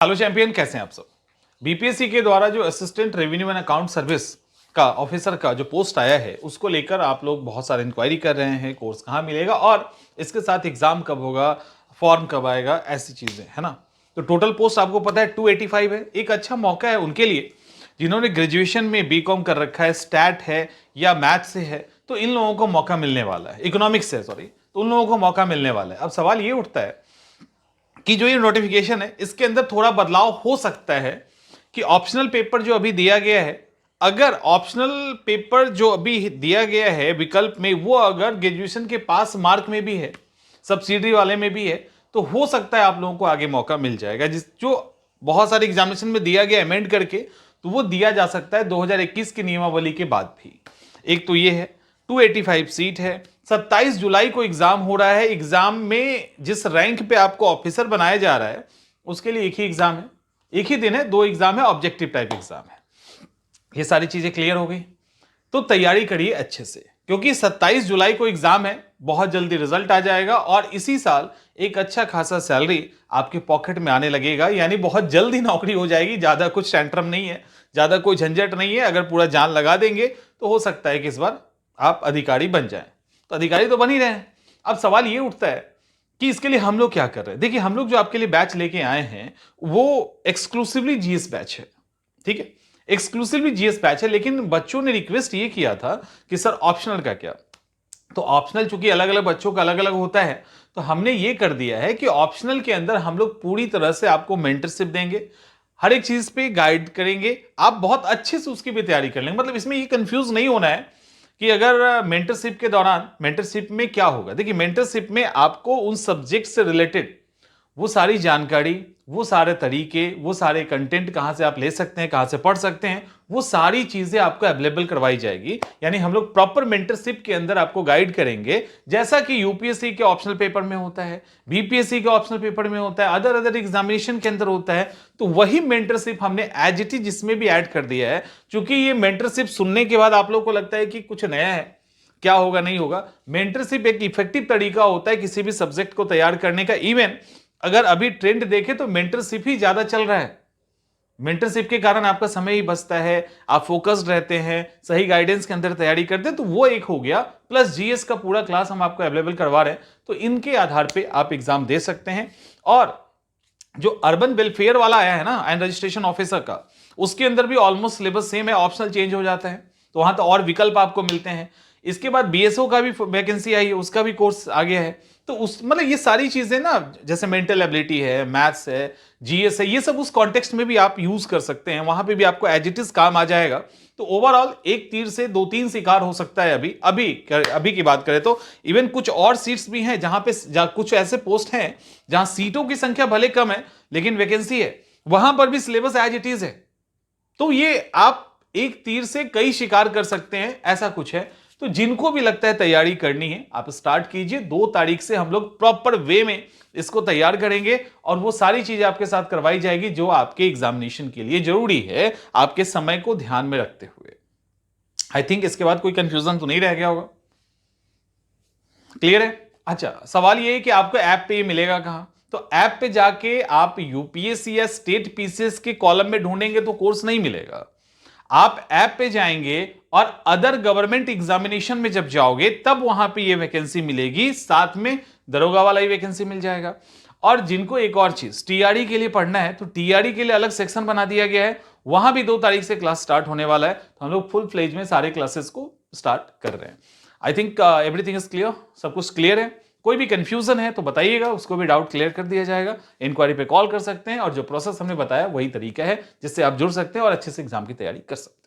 Hello champion, कैसे हैं आप सब। बीपीएससी के द्वारा जो assistant revenue and account service का ऑफिसर का जो पोस्ट आया है उसको लेकर आप लोग बहुत सारे इंक्वायरी कर रहे हैं। कोर्स कहाँ मिलेगा और इसके साथ एग्जाम कब होगा, फॉर्म कब आएगा, ऐसी चीजें है ना। तो टोटल पोस्ट आपको पता है 285 है। एक अच्छा मौका है उनके लिए जिन्होंने ग्रेजुएशन में बीकॉम कर रखा है, स्टैट है या मैथ से है, तो इन लोगों को मौका मिलने वाला है। इकोनॉमिक्स से सॉरी, तो उन लोगों को मौका मिलने वाला है। अब सवाल ये उठता है कि जो ये नोटिफिकेशन है इसके अंदर थोड़ा बदलाव हो सकता है कि ऑप्शनल पेपर जो अभी दिया गया है, अगर ऑप्शनल पेपर जो अभी दिया गया है विकल्प में, वो अगर ग्रेजुएशन के पास मार्क में भी है, सब्सिडी वाले में भी है, तो हो सकता है आप लोगों को आगे मौका मिल जाएगा। जिस जो बहुत सारे एग्जामिनेशन में दिया गया अमेंड करके, तो वो दिया जा सकता है 2021 की नियमावली के बाद भी। एक तो ये है 285 सीट है। 27 जुलाई को एग्जाम हो रहा है। एग्जाम में जिस रैंक पे आपको ऑफिसर बनाया जा रहा है उसके लिए एक ही एग्जाम है, एक ही दिन है, 2 एग्जाम है, ऑब्जेक्टिव टाइप एग्जाम है। ये सारी चीजें क्लियर हो गई तो तैयारी करिए अच्छे से, क्योंकि 27 जुलाई को एग्जाम है, बहुत जल्दी रिजल्ट आ जाएगा और इसी साल एक अच्छा खासा सैलरी आपके पॉकेट में आने लगेगा। यानी बहुत जल्दी नौकरी हो जाएगी। ज्यादा कुछ टेंट्रम नहीं है, ज्यादा कोई झंझट नहीं है। अगर पूरा जान लगा देंगे तो हो सकता है कि इस बार आप अधिकारी बन जाएं। तो अधिकारी तो बन ही रहे हैं। अब सवाल ये उठता है कि इसके लिए हम लोग क्या कर रहे हैं। देखिए, हम लोग जो आपके लिए बैच लेके आए हैं वो एक्सक्लूसिवली जीएस बैच है, ठीक है, एक्सक्लूसिवली जीएस बैच है। लेकिन बच्चों ने रिक्वेस्ट ये किया था कि सर ऑप्शनल का क्या। तो ऑप्शनल चूंकि अलग अलग बच्चों का अलग अलग होता है, तो हमने ये कर दिया है कि ऑप्शनल के अंदर हम लोग पूरी तरह से आपको मेंटरशिप देंगे, हर एक चीज पे गाइड करेंगे, आप बहुत अच्छे से उसकी भी तैयारी कर लेंगे। मतलब इसमें ये कंफ्यूज नहीं होना है कि अगर मेंटरशिप के दौरान, मेंटरशिप में क्या होगा। देखिए, मेंटरशिप में आपको उन सब्जेक्ट से रिलेटेड वो सारी जानकारी, वो सारे तरीके, वो सारे कंटेंट कहां से आप ले सकते हैं, कहां से पढ़ सकते हैं, वो सारी चीजें आपको अवेलेबल करवाई जाएगी। यानी हम लोग प्रॉपर मेंटरशिप के अंदर आपको गाइड करेंगे, जैसा कि यूपीएससी के ऑप्शनल पेपर में होता है, बीपीएससी के ऑप्शनल पेपर में होता है, अदर अदर एग्जामिनेशन के अंदर होता है। तो वही मेंटरशिप हमने एज इट इज जिसमें भी ऐड कर दिया है। क्योंकि ये मेंटरशिप सुनने के बाद आप लोग को लगता है कि कुछ नया है, क्या होगा नहीं होगा। मेंटरशिप एक इफेक्टिव तरीका होता है किसी भी सब्जेक्ट को तैयार करने का। इवन अगर अभी ट्रेंड देखें तो मेंटरशिप ही ज्यादा चल रहा है। मेंटरशिप के कारण आपका समय ही बचता है, आप फोकस्ड रहते हैं, सही गाइडेंस के अंदर तैयारी करते हैं। तो वो एक हो गया, प्लस जीएस का पूरा क्लास हम आपको अवेलेबल करवा रहे हैं। तो इनके आधार पे आप एग्जाम दे सकते हैं। और जो अर्बन वेलफेयर वाला आया है ना, एंड रजिस्ट्रेशन ऑफिसर का, उसके अंदर भी ऑलमोस्ट सिलेबस सेम है, ऑप्शनल चेंज हो जाता है, तो वहां तो और विकल्प आपको मिलते हैं। इसके बाद बीएसओ का भी वैकेंसी आई है, उसका भी कोर्स आ गया है। तो उस मतलब ये सारी चीजें ना, जैसे मेंटल एबिलिटी है, मैथ्स है, जीएस है, ये सब उस कॉन्टेक्स्ट में भी आप यूज कर सकते हैं। वहां पे भी आपको एज इट इज काम आ जाएगा। तो ओवरऑल एक तीर से 2-3 शिकार हो सकता है। अभी की बात करें तो इवन कुछ और सीट्स भी हैं जहां पे कुछ ऐसे पोस्ट हैं जहां सीटों की संख्या भले कम है लेकिन वैकेंसी है, वहां पर भी सिलेबस एज इट इज है। तो ये आप एक तीर से कई शिकार कर सकते हैं, ऐसा कुछ है। तो जिनको भी लगता है तैयारी करनी है, आप स्टार्ट कीजिए। 2 तारीख से हम लोग प्रॉपर वे में इसको तैयार करेंगे और वो सारी चीजें आपके साथ करवाई जाएगी जो आपके एग्जामिनेशन के लिए जरूरी है, आपके समय को ध्यान में रखते हुए। आई थिंक इसके बाद कोई कंफ्यूजन तो नहीं रह गया होगा, क्लियर है। अच्छा, सवाल ये है कि आपको ऐप पे ये मिलेगा कहां। तो ऐप पे जाके आप यूपीएससी या स्टेट पीसीएस के कॉलम में ढूंढेंगे तो कोर्स नहीं मिलेगा। आप ऐप पे जाएंगे और अदर गवर्नमेंट एग्जामिनेशन में जब जाओगे तब वहां पे ये वैकेंसी मिलेगी, साथ में दरोगा वाला ही वैकेंसी मिल जाएगा। और जिनको एक और चीज टीआरई के लिए पढ़ना है, तो टीआरई के लिए अलग सेक्शन बना दिया गया है, वहां भी 2 तारीख से क्लास स्टार्ट होने वाला है। तो हम लोग फुल फ्लेज में सारे क्लासेस को स्टार्ट कर रहे हैं। I think everything is clear, सब कुछ क्लियर है। कोई भी कंफ्यूजन है तो बताइएगा, उसको भी डाउट क्लियर कर दिया जाएगा। इंक्वायरी पे कॉल कर सकते हैं और जो प्रोसेस हमने बताया वही तरीका है जिससे आप जुड़ सकते हैं और अच्छे से एग्जाम की तैयारी कर सकते हैं।